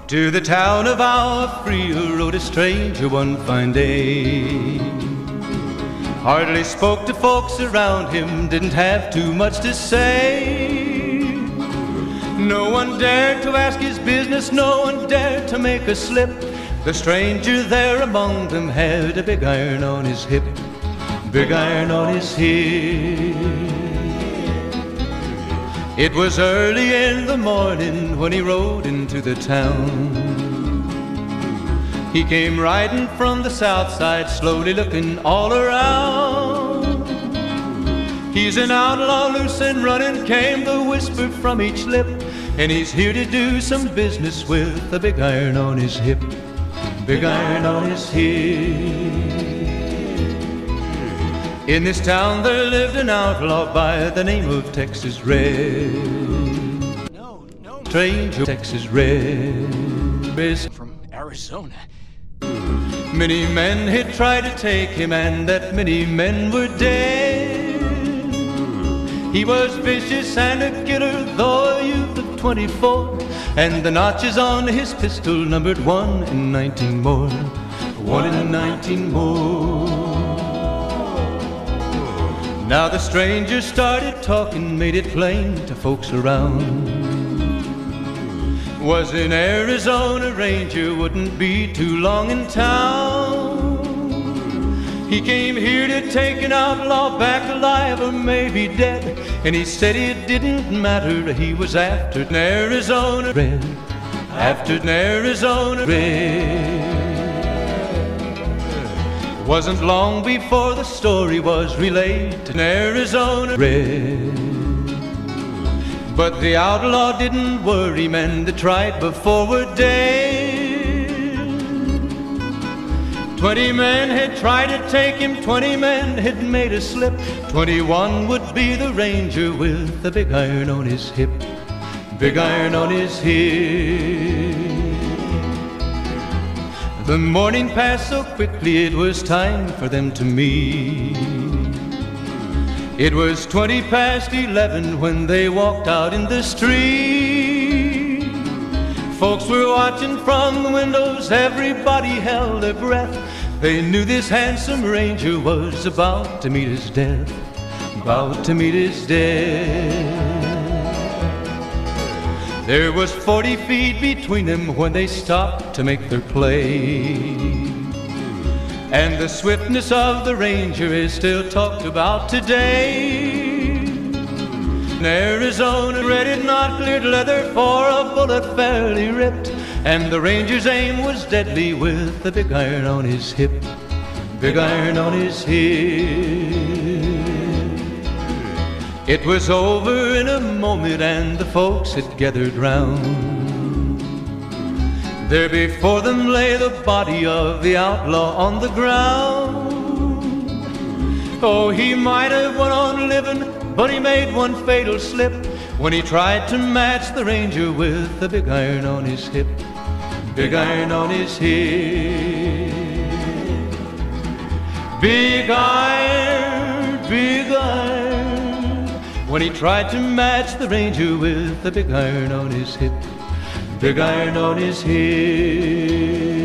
To the town of our Freel rode a stranger one fine day. Hardly spoke to folks around him, didn't have too much to say. No one dared to ask his business, no one dared to make a slip. The stranger there among them had a big iron on his hip, big iron on his hip. It was early in the morning when he rode into the town. He came riding from the south side, slowly looking all around. He's an outlaw, loose and running, came the whisper from each lip, and he's here to do some business with a big iron on his hip, big iron on his hip. In this town there lived an outlaw by the name of Texas Red. Stranger Texas Red from Arizona. Many men had tried to take him, and that many men were dead. He was vicious and a killer, though a youth of 24, and the notches on his pistol numbered 1 in 19 more, 1 in 19 more. Now the stranger started talking, made it plain to folks around. Was an Arizona ranger, wouldn't be too long in town. He came here to take an outlaw back alive or maybe dead, and he said it didn't matter, he was after an Arizona Red, after an Arizona Red. Wasn't long before the story was relayed to an Arizona Red. But the outlaw didn't worry, men that tried before were dead. 20 men had tried to take him, 20 men had made a slip. 21 would be the ranger with the big iron on his hip, big iron on his hip. The morning passed so quickly, it was time for them to meet. It was 20 past 11 when they walked out in the street. Folks were watching from the windows, everybody held their breath. They knew this handsome ranger was about to meet his death, about to meet his death. There was 40 feet between them when they stopped to make their play. And the swiftness of the ranger is still talked about today. In Arizona Red had not cleared leather for a bullet fairly ripped, and the ranger's aim was deadly with the big iron on his hip, big iron on his hip. It was over in a moment and the folks had gathered round. There before them lay the body of the outlaw on the ground. Oh, he might have went on living, but he made one fatal slip when he tried to match the ranger with the big iron on his hip, big iron on his hip. Big iron, big iron, when he tried to match the ranger with the big iron on his hip, big iron on his hip.